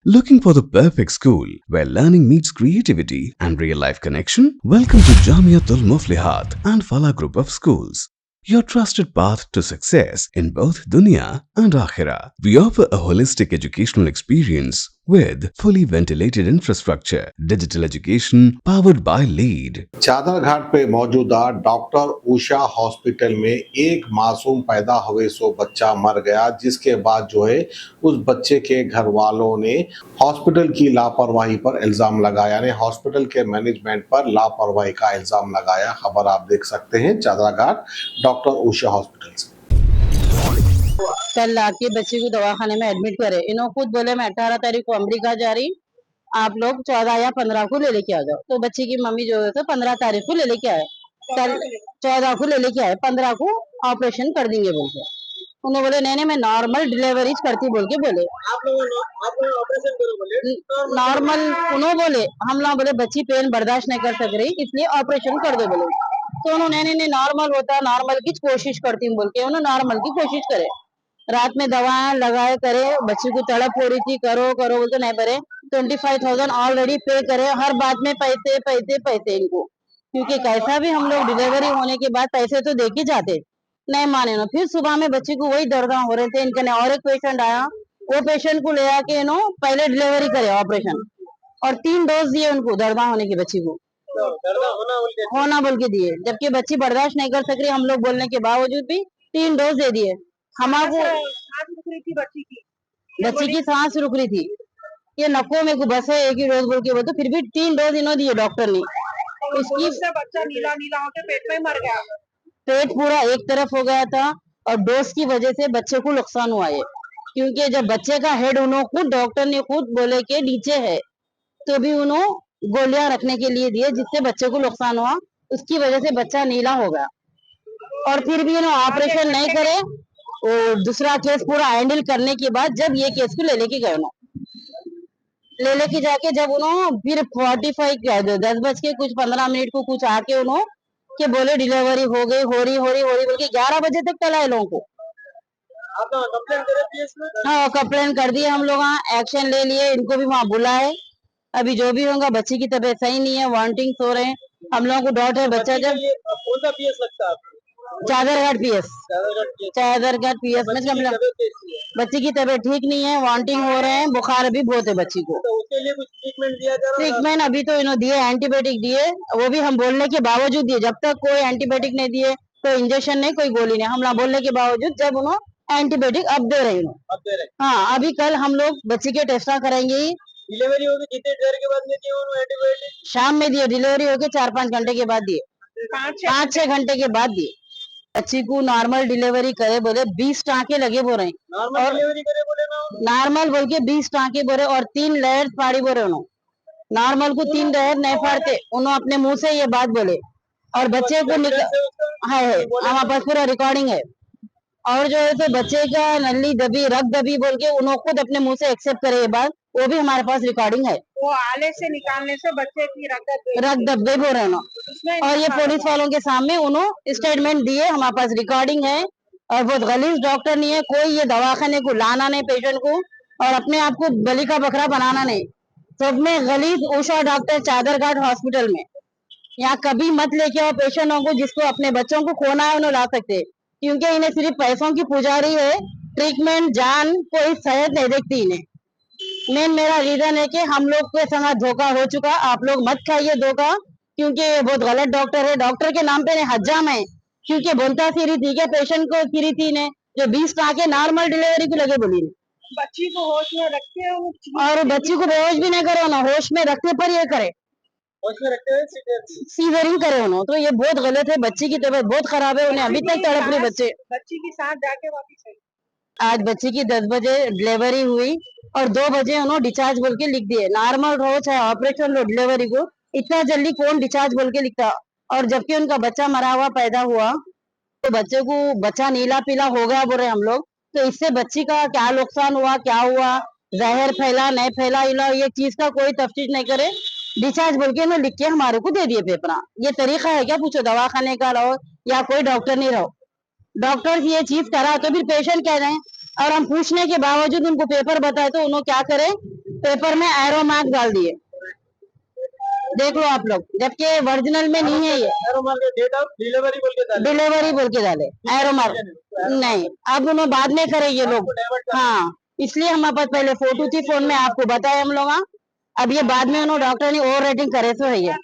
Looking for the perfect school where learning meets creativity and real-life connection? Welcome to Jamiatul Muflihat and Falah Group of Schools, your trusted path to success in both dunya and akhirah. We offer a holistic educational experience with fully ventilated infrastructure, digital education powered by LEED. चादर घाट पे मौजूदा doctor Usha hospital में एक मासूम पैदा हुए सो बच्चा मर गया, जिसके बाद जो है उस बच्चे के घर वालों ने हॉस्पिटल की लापरवाही पर इल्जाम लगाया, यानी हॉस्पिटल के मैनेजमेंट पर लापरवाही का इल्जाम लगाया। खबर आप देख सकते हैं चादर घाट डॉक्टर उषा हॉस्पिटल से। कल लाके बच्चे को दवाखाने में एडमिट करे। इन्होंने खुद बोले मैं 18 तारीख को अमेरिका जा रही, आप लोग 14 या 15 को ले लेके आ जाओ। तो बच्चे की मम्मी जो है 15 तारीख को ले लेके आए, कल 14 को ले लेके आए, 15 को ऑपरेशन कर देंगे बोल के। उन्होंने बोले नहीं मैं नॉर्मल डिलीवरी करती बोल के बोले। आप लोग ऑपरेशन करो बोले नॉर्मल। उन्होंने बोले हम लोग बोले बच्ची पेन बर्दाश्त नहीं कर सक रही, इसलिए ऑपरेशन कर दो बोले। तो उन्होंने नहीं नॉर्मल होता, नॉर्मल की कोशिश करती हूँ बोल के उन्होंने नॉर्मल की कोशिश करे। रात में दवा लगाए करे, बच्ची को तड़प हो रही थी, करो करो बोलते नहीं करे। 25,000 ऑलरेडी पे करे, हर बात में पैसे पैसे पैसे इनको, क्योंकि कैसा भी हम लोग डिलीवरी होने के बाद पैसे तो दे के जाते, नहीं माने ना। फिर सुबह में बच्ची को वही दर्द हो रहे थे इनके। और एक पेशेंट आया, वो पेशेंट को ले आके इन्हों पहले डिलीवरी करे ऑपरेशन, और 3 डोज दिए उनको दर्द होने की बच्ची को, होना बोल के दिए, जबकि बच्ची बर्दाश्त नहीं कर सक रही। हम लोग बोलने के बावजूद भी 3 डोज दे दिए। हमारे बच्ची की सांस रुक रही थी, ये नकों में को बस है एक ही डोज बोल के बोलते, फिर भी 3 डोज इन्होंने दिए डॉक्टर ने। इसकी बच्चा नीला नीला होकर पेट में मर गया, पेट पूरा एक तरफ हो गया था, और डोज की वजह से बच्चे को नुकसान हुआ है। क्योंकि जब बच्चे का हेड उन्होंने खुद डॉक्टर ने खुद बोले के नीचे है, तो भी उन्होंने गोलियां रखने के लिए दिए, जिससे बच्चे को नुकसान हुआ, उसकी वजह से बच्चा नीला हो गया। और फिर भी इन्होंने ऑपरेशन नहीं करे। और दूसरा केस पूरा हैंडल करने के बाद जब ये केस को ले लेके गए, ले लेके जाके जब उन्होंने फिर 45 10 बज के कुछ 15 मिनट को कुछ आके उन्होंने के बोले डिलीवरी हो गई, हो रही बोल के 11 बजे तक चलाए लोगों को। हाँ कंप्लेन कर दिए हम लोग, वहाँ एक्शन ले लिए, इनको भी वहाँ बुलाए। अभी जो भी होगा, बच्ची की तबीयत सही नहीं है, वांटिंग हो रहे हैं, हम लोगों को डॉट है। बच्चा जब कौन सा पीएस लगता है आपको? चादरघाट पीएस, चादरघाट पीएस में कंप्लेन। बच्ची की तबीयत ठीक नहीं है, वांटिंग हो रहे हैं, बुखार भी बहुत है बच्ची को। तो उसके लिए कुछ ट्रीटमेंट दिया जा रहा है? ट्रीटमेंट अभी तो इन्होंने दिए, एंटीबायोटिक दिए, वो भी हम बोलने के बावजूद दिए। जब तक कोई एंटीबायोटिक नहीं दिए, कोई इंजेक्शन नहीं, कोई गोली नहीं, हम लोग बोलने के बावजूद जब उन्होंने एंटीबायोटिक अब दे रहे। हाँ अभी कल हम लोग बच्ची के टेस्टा करेंगे। डिलीवरी होगी कितनी देर के बाद में दिए एंटीबायोटिक? शाम में दिए, डिलीवरी होके 4-5 घंटे के बाद दिए, 5-6 घंटे के बाद दिए। बच्ची को नॉर्मल डिलीवरी करे बोले 20 टाँके लगे बोल रहे, नॉर्मल डिलीवरी करे बोले ना, नॉर्मल बोल के 20 टाँके बोले, और 3 लेयर फाड़ी बोले उन्होंने। नॉर्मल को 3 लेयर नहीं फाड़ते, उन्होंने अपने मुंह से ये बात बोले। और बच्चे को है हमारे पास पूरा रिकॉर्डिंग है। और जो है तो बच्चे का नली दबी, रक्त दबी बोल के उन्होंने खुद अपने मुंह से एक्सेप्ट करे ये बात, वो भी हमारे पास रिकॉर्डिंग है। वो आले से निकालने से बच्चे की रक्त दबे बोल रहे हैं, और ये पुलिस वालों के सामने उन्होंने स्टेटमेंट दिए, हमारे पास रिकॉर्डिंग है। और बहुत गलीज डॉक्टर नहीं है कोई, ये दवाखाने को लाना नहीं पेशेंट को, और अपने आप को बलि का बकरा बनाना नहीं। सब में गलीज उषा डॉक्टर चादरघाट हॉस्पिटल में, यहाँ कभी मत लेके आओ पेशेंटों को, जिसको अपने बच्चों को खोना है उन्हें ला सकते, क्योंकि इन्हें सिर्फ पैसों की पुजारी है। ट्रीटमेंट जान कोई सेहत नहीं देखती इन्हें। मेन मेरा रीजन है कि हम लोग के साथ धोखा हो चुका, आप लोग मत खाइए धोखा, क्योंकि ये बहुत गलत डॉक्टर है। डॉक्टर के नाम पे हज्जाम है, क्योंकि बोलता सी रही थी कि पेशेंट को की रही थी ने जो 20 टाँके नॉर्मल डिलीवरी को लगे बोली, बच्ची को होश में रखते हो, और बच्ची को बेहोश भी नहीं करो ना, होश में रखने पर ये करे, सीजरिंग करे उन्होंने, तो ये बहुत गलत है। बच्ची की तबीयत बहुत खराब है, उन्हें अभी तक तड़प रही बच्चे। बच्ची की सांस जाके वापिस है। आज बच्ची की 10 बजे डिलीवरी हुई, और 2 बजे उन्होंने डिस्चार्ज बोल के लिख दिए। नॉर्मल हो चाहे ऑपरेशन हो, डिलीवरी को इतना जल्दी कौन डिस्चार्ज बोल के लिखता। और जबकि उनका बच्चा मरा हुआ पैदा हुआ, तो बच्चे को बच्चा नीला पीला हो गया बोल रहे हम लोग, तो इससे बच्ची का क्या नुकसान हुआ, क्या हुआ, जहर फैला नहीं फैला, ये चीज का कोई तफ्तीश नहीं करे, डिस्चार्ज बोल के ना लिख के हमारे को दे दिए पेपर। ये तरीका है क्या? पूछो दवाखाने का रहो या कोई डॉक्टर नहीं रहो, डॉक्टर ये चीज करा तो फिर पेशेंट कह रहे हैं, और हम पूछने के बावजूद उनको पेपर बताए तो उन्होंने क्या करे, पेपर में एरो मार्क डाल दिए, देख लो आप लोग, जबकि ओरिजिनल में नहीं है ये। एरो मार के डेट ऑफ डिलीवरी बोल के डाले। डिलीवरी बोल के डाले, एरो मार्क नहीं। अब उन्हें बाद में करे ये लोग, हाँ, इसलिए हमारे पास पहले फोटो थी फोन में, आपको बताया हम लोग। अब ये बाद में उन्होंने डॉक्टर ने ओवर रेटिंग करे तो है ये।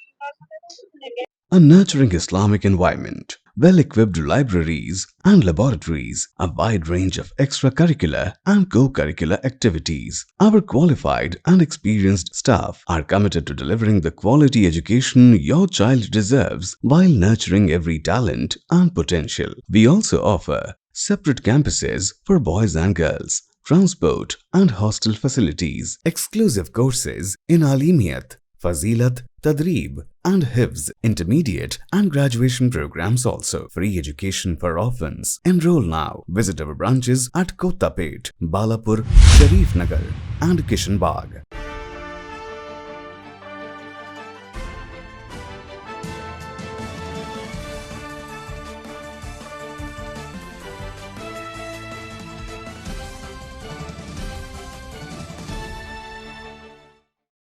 A nurturing Islamic environment, well-equipped libraries and laboratories, a wide range of extracurricular and co-curricular activities. Our qualified and experienced staff are committed to delivering the quality education your child deserves while nurturing every talent and potential. We also offer separate campuses for boys and girls, transport and hostel facilities, exclusive courses in Alimiyat, Fazilat, Tadrib and Hifz, intermediate and graduation programs also. Free education for orphans. Enroll now. Visit our branches at Kottapet, Balapur, Sharif Nagar and Kishan Bagh.